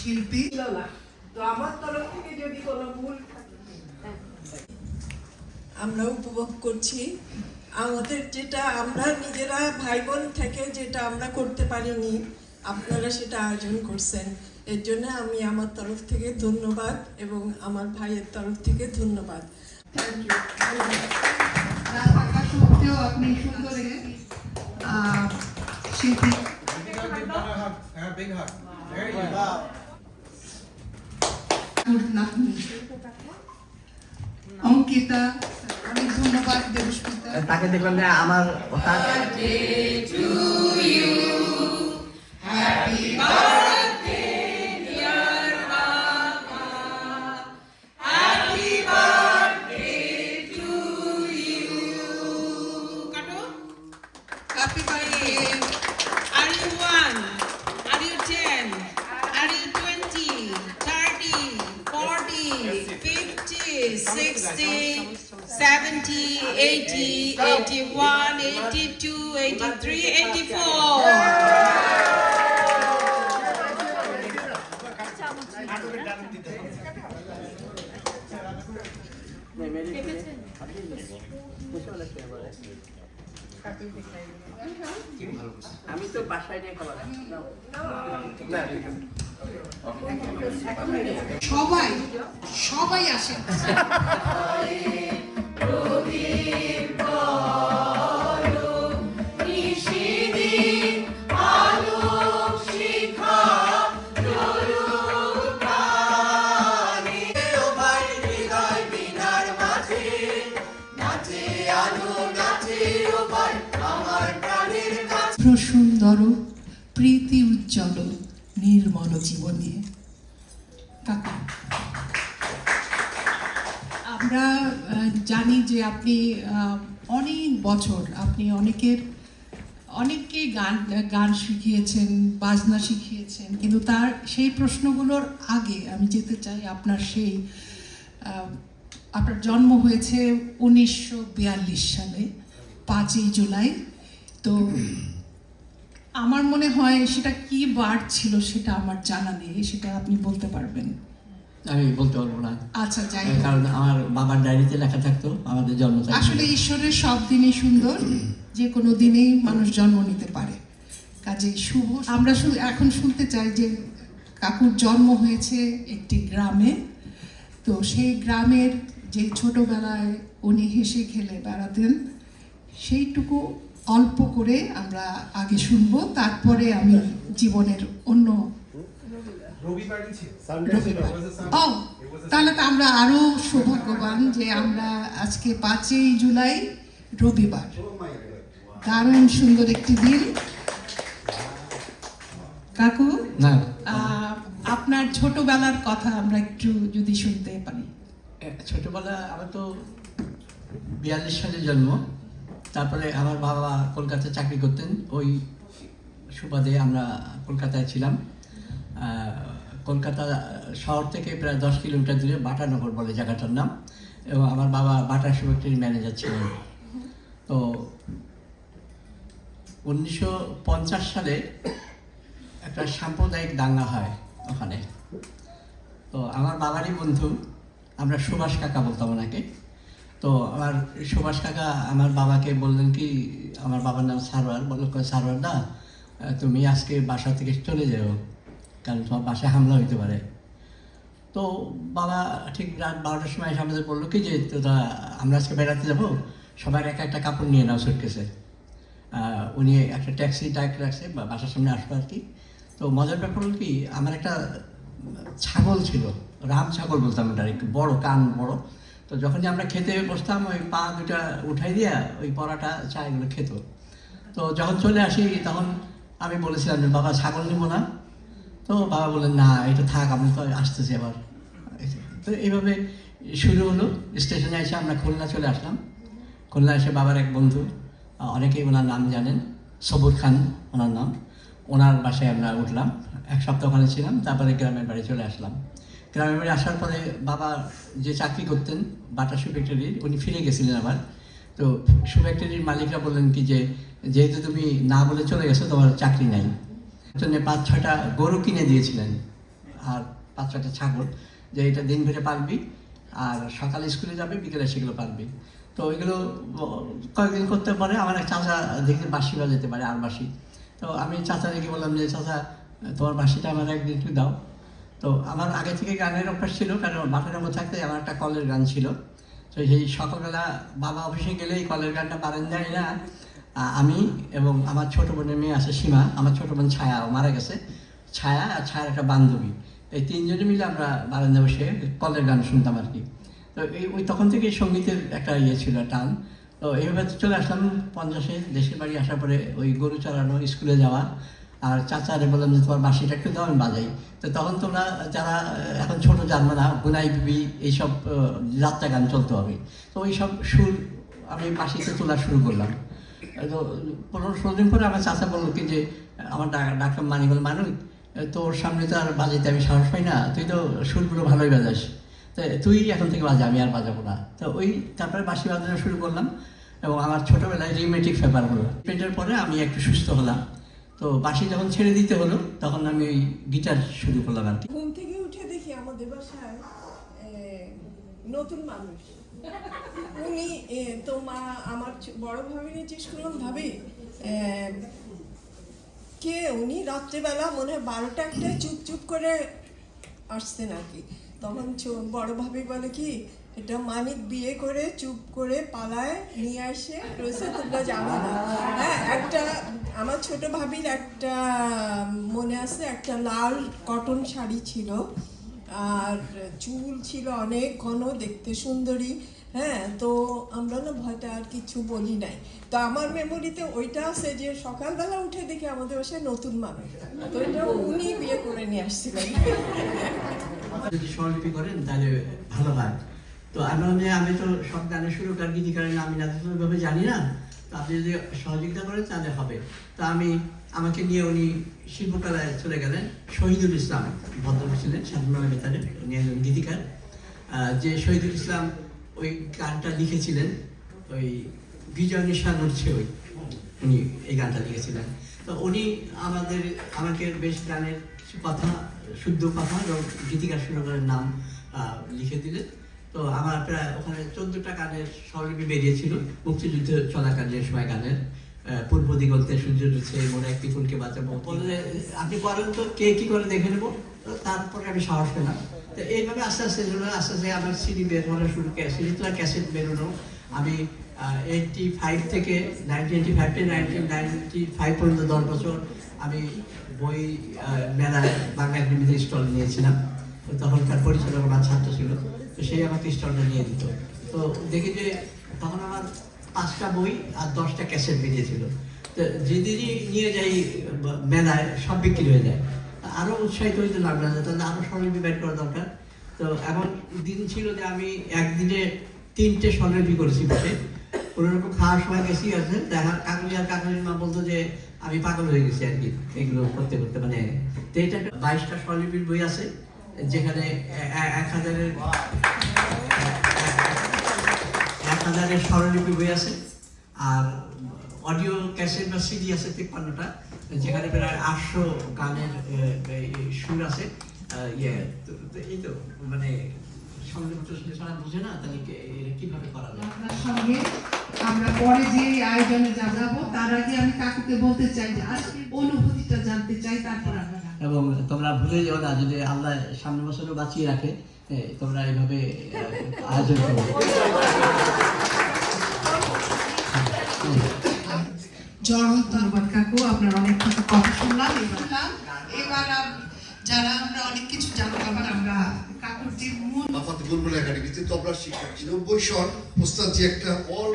শিল্পী। তো আমার তরফ থেকে যদি কোনো ভুল আমরা উপভোগ করছি, আমাদের যেটা আমরা নিজেরা ভাই বোন থেকে যেটা আমরা করতে পারিনি, আপনারা সেটা আয়োজন করছেন। এর জন্য আমি আমার তরফ থেকে ধন্যবাদ এবং আমার ভাইয়ের তরফ থেকে ধন্যবাদ। Thank you. না থাকা সত্ত্বেও আপনি সুন্দর শিল্পী। অঙ্কিতা, অনেক ধন্যবাদ দেবস্মিতা। তাকে দেখলাম যে আমার Happy birthday. Are you 1? Are you 10? Are you 20? 30? 40? 50? 60? 70? 80? 81? 82? 83? 84? আমি তো বাসায় নিয়ে খাবার সবাই সবাই আসেন। সুন্দর প্রীতি উজ্জ্বল নির্মল জীবনে। আমরা জানি যে আপনি অনেক বছর আপনি অনেককে গান শিখিয়েছেন, বাজনা শিখিয়েছেন, কিন্তু তার সেই প্রশ্নগুলোর আগে আমি যেতে চাই আপনার জন্ম হয়েছে 1942 সালে 5ই জুলাই। তো আমার মনে হয় সেটা কি বার ছিল সেটা আমার জানা নেই, সেটা আপনি বলতে পারবেন? আমি বলতে পারবো না। আচ্ছা, যাই কারণ আমার বাবার ডায়েরিতে লেখা থাকতো আমাদের জন্ম। আসলে ঈশ্বরের সব দিনই সুন্দর, যে কোনো দিনেই মানুষ জন্ম নিতে পারে, কাজে শুভ। আমরা এখন শুনতে চাই যে কাকুর জন্ম হয়েছে একটি গ্রামে, তো সেই গ্রামের যে ছোটবেলায় উনি হেসে খেলে বেড়াতেন সেইটুকু অল্প করে আমরা আগে শুনবো, তারপরে আমি জীবনের অন্য তাহলে তো আমরা আরো সৌভাগ্যবান যে আমরা আজকে 5ই জুলাই রবিবার, দারুণ সুন্দর একটি দিন। কাকু, আপনার ছোটবেলার কথা আমরা একটু যদি শুনতে পারি। ছোটবেলা আমার তো 42 সালে জন্ম। তারপরে আমার বাবা কলকাতায় চাকরি করতেন, ওই সুবাদে আমরা কলকাতায় ছিলাম। কলকাতা শহর থেকে প্রায় 10 কিলোমিটার দূরে বাটানগর বলে জায়গাটার নাম, এবং আমার বাবা বাটা শু ফ্যাক্টরির ম্যানেজার ছিলেন। তো 1950 সালে একটা সাম্প্রদায়িক দাঙ্গা হয় ওখানে। তো আমার বাবারই বন্ধু, আমরা সুভাষ কাকা বলতাম ওনাকে। তো আমার সুভাষ কাকা আমার বাবাকে বললেন কি, আমার বাবার নাম সারোয়ার, বললো সারোয়ার দা তুমি আজকে বাসা থেকে চলে যাও, কারণ তোমার বাসায় হামলা হইতে পারে। তো বাবা ঠিক রাত 12টার সময় এসে আমাদের বললো কি যে তোরা আমরা আজকে বেড়াতে যাবো, সবার একটা কাপড় নিয়ে নাও সুটকেসে। উনি একটা ট্যাক্সি ডাইরেক্ট রাখছে বাসার সামনে আসবো আর কি। তো মজার ব্যাপার হল কি, আমার একটা ছাগল ছিল, রাম ছাগল বলতাম, এটা একটু বড়, কান বড়। তো যখনই আমরা খেতে বসতাম ওই পা দুটা উঠাই দিয়া ওই পরাটা চা এগুলো খেত। তো যখন চলে আসি তখন আমি বলেছিলাম যে বাবা ছাগল নিব না, তো বাবা বললেন না এটা থাক, আমি তো আসতেছি আবার। তো এইভাবে শুরু হলো। স্টেশনে এসে আমরা খুলনা চলে আসলাম। খুলনা এসে বাবার এক বন্ধু, অনেকেই ওনার নাম জানেন, সবুর খান ওনার নাম, ওনার বাসায় আমরা উঠলাম। 1 সপ্তাহ ওখানে ছিলাম, তারপরে গ্রামের বাড়ি চলে আসলাম। গ্রামের বাড়ি আসার পরে বাবা যে চাকরি করতেন বাটা শু ফ্যাক্টরির, উনি ফিরে গেছিলেন আবার। তো শু ফ্যাক্টরির মালিকরা বললেন কি যে যেহেতু তুমি না বলে চলে গেছো তোমার চাকরি নাই, জন্য 5-6টা গরু কিনে দিয়েছিলেন আর 5-6টা ছাগল, যে এটা দিন ভরে পারবি আর সকালে স্কুলে যাবে, বিকেলে সেগুলো পারবি। তো ওইগুলো কয়েকদিন করতে পারে আমার এক চাচা দেখতে বাঁশি বাজাতে পারে, আর বাঁশি। তো আমি চাচাকে বললাম যে চাচা তোমার বাঁশিটা আমার একদিন একটু দাও। তো আমার আগে থেকে গানের অভ্যাস ছিল, কারণ বাটারামো থাকতে আমার একটা কলের গান ছিল। তো সেই সকালবেলা বাবা অফিসে গেলে এই কলের গানটা বারান্দায় না আমি এবং আমার ছোটো বোনের মেয়ে আছে সীমা, আমার ছোটো বোন ছায়া মারা গেছে, ছায়া আর ছায়ার একটা বান্ধবী, এই তিনজনে মিলে আমরা বারান্দায় বসে কলের গান শুনতাম আর কি। তো ওই তখন থেকে সঙ্গীতের একটা ইয়ে ছিল, টান। তো এইভাবে চলে আসলাম 50-এ দেশের বাড়ি আসার পরে ওই গরু চালানো, স্কুলে যাওয়া, আর চাচারে বললাম যে তোমার বাঁশিটা একটু দাও, আমি বাজাই। তো তখন তোমরা যারা এখন ছোটো জানবে না, বুনাই বিবি এইসব যাত্রা গান চলতে হবে। তো ওই সব সুর আমি বাঁশিতে তোলা শুরু করলাম। তো 15-16 দিন পরে আমার চাচা বললো কি যে আমার ডাক্তার মানি বলে, মানুষ তোর সামনে তো আর বাজাইতে আমি সাহস পাই না, তুই তো সুরগুলো ভালোই বাজাস, তো তুই এখন থেকে বাজা, আমি আর বাজাবো না। তো ওই তারপরে বাঁশি বাজানো শুরু করলাম। এবং আমার ছোটোবেলায় রিউমেটিক ফিভার হলো, পেটের পরে আমি একটু সুস্থ হলাম। তো বাঁশি যখন ছেড়ে দিতে হলো তখন আমি ওই গিটার শুরু করলাম আর কি। ঘুম থেকে উঠে দেখি আমাদের বাসায় নতুন মানুষ। উনি তো মা আমার বড় ভাবিনি জিজ্ঞেস করলাম, ভাবি কে উনি? রাত্রেবেলা মনে হয় 12টা-1টায় চুপ করে আসছেন আর কি। তখন বড় ভাবি বলে কি, এটা মানিক বিয়ে করে চুপ করে পালায় নিয়ে আসে রয়েছে, তোমরা জানো না। হ্যাঁ, একটা আমার ছোট ভাবির একটা মনে আছে, একটা লাল কটন শাড়ি ছিল, আর চুল ছিল অনেক ঘন, দেখতে সুন্দরী। হ্যাঁ, তো আমরা না ভয়টা আর কিছু বলি নাই। তো আমার মেমোরিতে ওইটা আছে যে সকালবেলা উঠে দেখি আমাদের বাসায় নতুন মানুষ, তো এটা উনি বিয়ে করে নিয়ে আসছিলেন। যদি স্বরলিপি করেন তাহলে ভালো হয়। তো আমি তো সব গানের সুরকার গীতিকারের আমি নামভাবে জানি না, তো আপনি যদি সহযোগিতা করেন তাহলে হবে। তো আমাকে নিয়ে উনি শিল্পকলায় চলে গেলেন। শহীদুল ইসলাম ভদ্রলোক ছিলেন, স্বাধীনভাবে বেতারে, উনি একজন গীতিকার। যে শহীদুল ইসলাম ওই গানটা লিখেছিলেন, ওই বিজয় নিশান উঠছে, উনি এই গানটা লিখেছিলেন। তো উনি আমাকে বেশ গানের কিছু কথা, শুদ্ধ কথা এবং গীতিকার সুরকারের নাম লিখে দিলেন। তো আমার প্রায় ওখানে 14টা গানের স্বরলিপি বেরিয়েছিল মুক্তিযুদ্ধ চলাকালীন সময় গানের। পূর্ব দিগন্তে সূর্য উঠছে, মনে একটি ফুলকে বাঁচাবো, বললে আপনি বলেন তো কে কি করে দেখে নেবো। তারপরে আমি সাহস পেলাম। তো এইভাবে আস্তে আস্তে আমার সিডি বের হওয়া শুরু, সিডি তো ক্যাসেট বেরোনো। আমি 85 থেকে 1995 পর্যন্ত 10 বছর আমি বই মেলায় বাংলা একাডেমিতে স্টল নিয়েছিলাম। তো তখনকার পরিচালক আমার ছাত্র ছিল, তো সেই আমাকে স্টলটা নিয়ে দিত। তো দেখি যে তখন আমার 5টা বই আর 10টা ক্যাসেট বেরিয়েছিল। তো যেদিনই নিয়ে যাই মেলায় সব বিক্রি হয়ে যায়। আরও উৎসাহিত হইতে লাগলো, তাহলে আরও স্বরলিপি বের করা দরকার। তো এমন দিন ছিল যে আমি একদিনে 3টে স্বরলিপি করেছি বসে। কোনোরকম খাওয়ার সময় বেশি আছে, দেখা কাকুলি আর কাকুলির মা বলতো যে আমি পাগল হয়ে গেছি আর কি এগুলো করতে করতে। মানে তো এটা 22টা স্বরলিপির বই আছে, যেখানে 1000-এর স্বরলিপি বই আছে, আর অডিও ক্যাসেট বা সিডি আছে 53টা, যেখানে প্রায় 800 গানের সুর আছে। এই তো মানে বুঝে না, তাহলে কিভাবে করা যায়। আপনার সঙ্গে আমরা পরে যে আয়োজনে যাবো, তার আগে আমি কাকুকে বলতে চাই যে আজকে অনুভূতিটা জানতে চাই, তারপর আমরা। এবং তোমরা ভুলে যাও না, যদি আল্লাহ সামনে বছরও বাঁচিয়ে রাখে, তোমরা এইভাবে আয়োজন করো। ধন্যবাদ কাকু, আপনার অনেক কিছু কথা শুনলাম। এবার যারা আমরা অনেক কিছু জানলাম, আমরা কাকুর যে মূল বুলবুল একাডেমিতে তবলা শিক্ষক ছিল, বৈশন ওস্তাদ যে একটা অল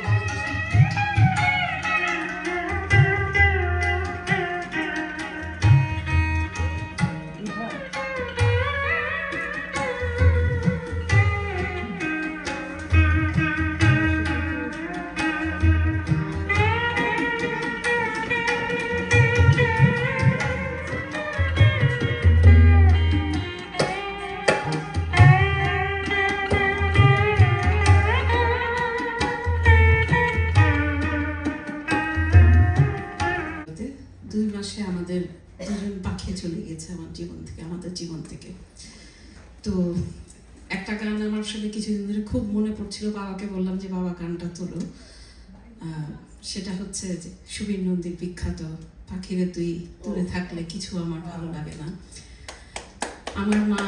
আমার জীবন থেকে, আমাদের জীবন থেকে। তো একটা গান আমার সাথে কিছুদিন ধরে খুব মনে পড়ছিল, বাবাকে বললাম যে বাবা গানটা তোলো। সেটা হচ্ছে যে সুবীর নন্দীর বিখ্যাত পাখিরে তুই দূরে থাকলে কিছু আমার ভালো লাগে না। আমার মা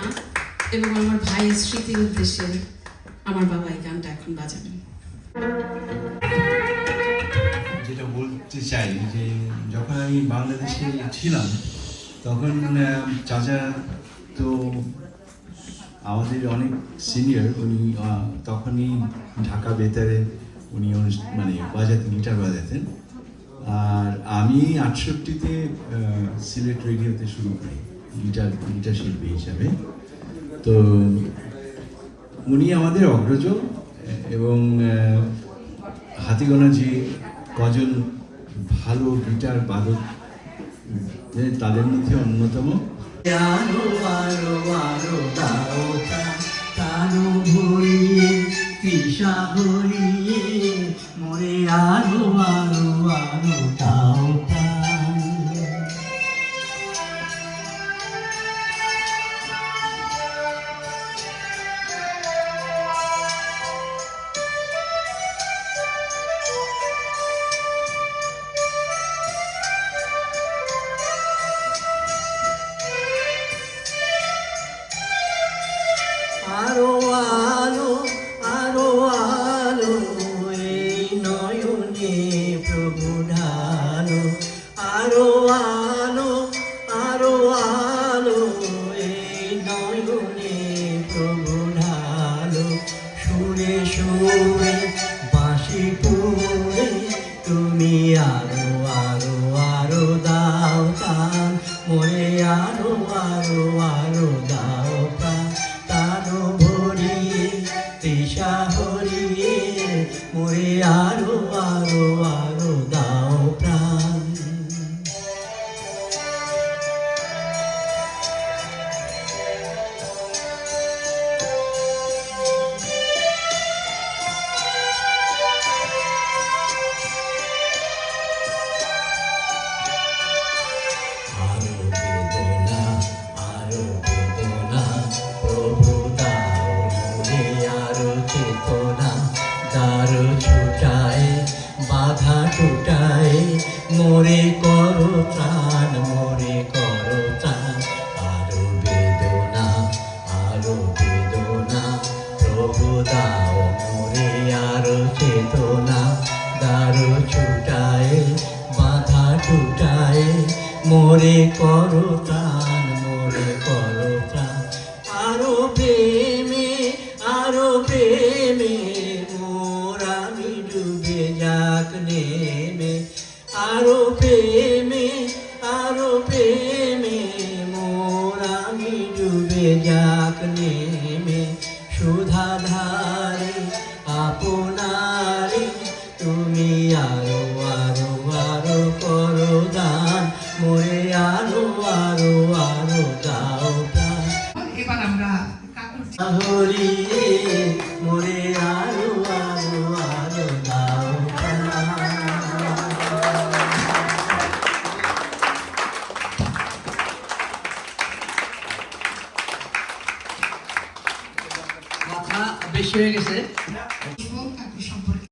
এবং আমার ভাইয়ের স্মৃতির উদ্দেশ্যে আমার বাবা এই গানটা এখন বাজাবেন। যেটা বলতে চাই যে যখন আমি বাংলাদেশে ছিলাম তখন চাচা তো আমাদের অনেক সিনিয়র, উনি তখনই ঢাকা বেতারে উনি মানে গিটার বাজাতেন। আর আমি 68-তে সিলেট রেডিওতে শুরু করি গিটার শিল্পী হিসাবে। তো উনি আমাদের অগ্রজ এবং হাতিগোনা যে কজন ভালো গিটার বাদক তাদের মধ্যে অন্যতম। আরো আরো আরো দাও কারো ভরিয়ে তৃষা ভরিয়ে মোরে আরো আরো আরো দাও আরো আলো আরো আলো এই নয়নে প্রভু ঢালো, আরো আলো আরো আলো এই নয়নে প্রভু ঢালো, সুরে সুরে বাঁশি পুরে তুমি আরো আরো আরো দাও তান মোরে আরো আরো আরো দাও প্রাণ, তানো ভরিয়ে তৃষা হরিয়ে মোরে আরো আরো আরো দাও প্রাণ। আরো বেদনা আরো বেদনা প্রভু দাও মোরে আরো চেতনা, দারো ছুটায় বাধা টুটায় মোরে করো ত্রাণ মোরে করো ত্রাণ। আরো বেদনা প্রভু দাও মোরে আরো চেতনা, দারো ছুটায় বাধা টুটায় মোরে করো ত্রাণ মোরে করো ত্রাণ। আরো প্রেমে মোর আমি ডুবে যাক নেমে, আরো প্রেমে মোর আমি ডুবে যাক নেমে, সুধা ধারে আপনারে তুমি আরো আরো আরো করো দান মোরে আরো আরো আরো দাও প্রাণ। এবার আমরা কাকুর হরিয়ে মোরে আরো আরো আরো দাও প্রাণ। মাথা বেশি হয়ে গেছে। কাকুর সম্পর্কে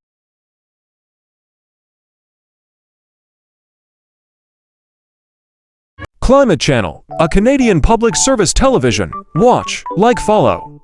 Climate Channel, a Canadian public service television. Watch, like, follow.